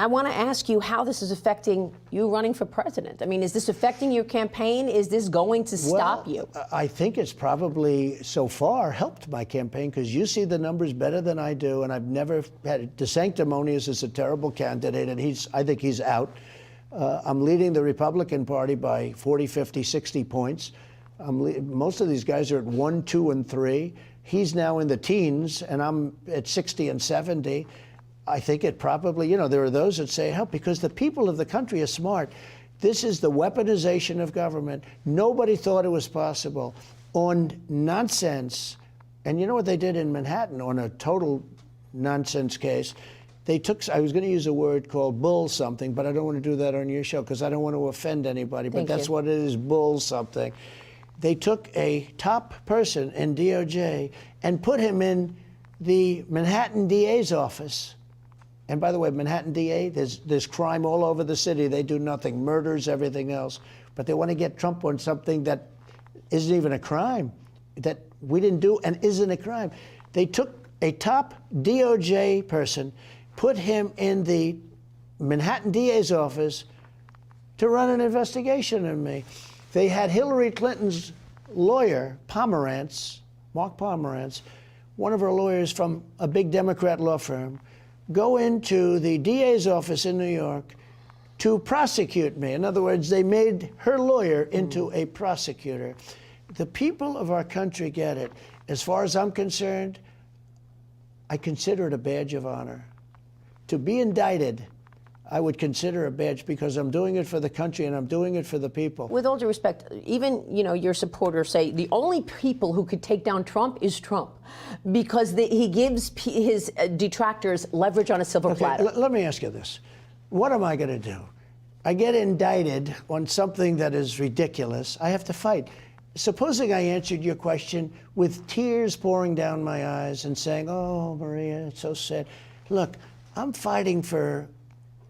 I want to ask you how this is affecting you running for president. I mean, is this affecting your campaign? Is this going to stop you? I think it's probably so far helped my campaign, because you see the numbers better than I do, and I've never had DeSanctimonious is a terrible candidate, and I think he's out. I'm leading the Republican Party by 40, 50, 60 points. Most of these guys are at 1, 2, and 3. He's now in the teens, and I'm at 60 and 70. I think it probably, there are those that say help, because the people of the country are smart. This is the weaponization of government. Nobody thought it was possible on nonsense. And you know what they did in Manhattan on a total nonsense case? They took, I was going to use a word called bull something, but I don't want to do that on your show because I don't want to offend anybody. But that's what it is, bull something. They took a top person in DOJ and put him in the Manhattan DA's office. And by the way, Manhattan DA, there's crime all over the city. They do nothing, murders, everything else. But they want to get Trump on something that isn't even a crime, that we didn't do and isn't a crime. They took a top DOJ person, put him in the Manhattan DA's office to run an investigation on me. They had Hillary Clinton's lawyer, Pomerantz, Mark Pomerantz, one of her lawyers from a big Democrat law firm, go into the DA's office in New York to prosecute me. In other words, they made her lawyer into a prosecutor. The people of our country get it. As far as I'm concerned, I consider it a badge of honor. To be indicted, I would consider a badge, because I'm doing it for the country and I'm doing it for the people. With all due respect, even your supporters say the only people who could take down Trump is Trump, because he gives his detractors leverage on a silver platter. Let me ask you this. What am I going to do? I get indicted on something that is ridiculous. I have to fight. Supposing I answered your question with tears pouring down my eyes and saying, oh, Maria, it's so sad. Look, I'm fighting for,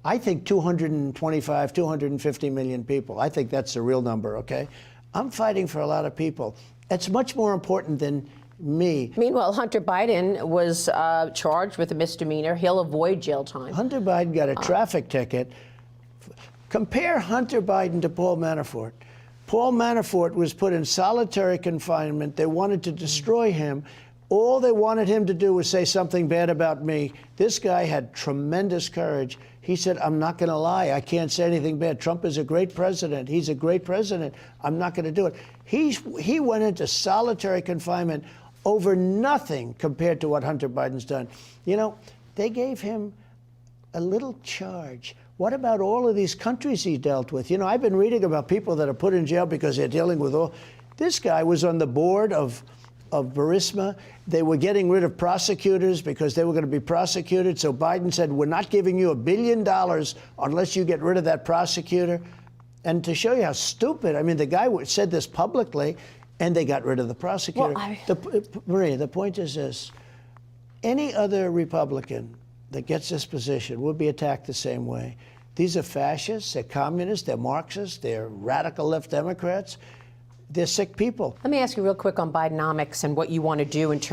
I think, 225, 250 million people. I think that's the real number, okay? I'm fighting for a lot of people. It's much more important than me. Meanwhile, Hunter Biden was charged with a misdemeanor. He'll avoid jail time. Hunter Biden got a traffic ticket. Compare Hunter Biden to Paul Manafort. Paul Manafort was put in solitary confinement. They wanted to destroy him. All they wanted him to do was say something bad about me. This guy had tremendous courage. He said, I'm not going to lie. I can't say anything bad. Trump is a great president. He's a great president. I'm not going to do it. He went into solitary confinement over nothing compared to what Hunter Biden's done. They gave him a little charge. What about all of these countries he dealt with? I've been reading about people that are put in jail because they're dealing with all. This guy was on the board of Burisma. They were getting rid of prosecutors because they were going to be prosecuted. So Biden said, we're not giving you $1 billion unless you get rid of that prosecutor. And to show you how stupid, I mean, the guy said this publicly, and they got rid of the prosecutor. Maria, the point is this. Any other Republican that gets this position will be attacked the same way. These are fascists, they're communists, they're Marxists, they're radical left Democrats. They're sick people. Let me ask you real quick on Bidenomics and what you want to do in terms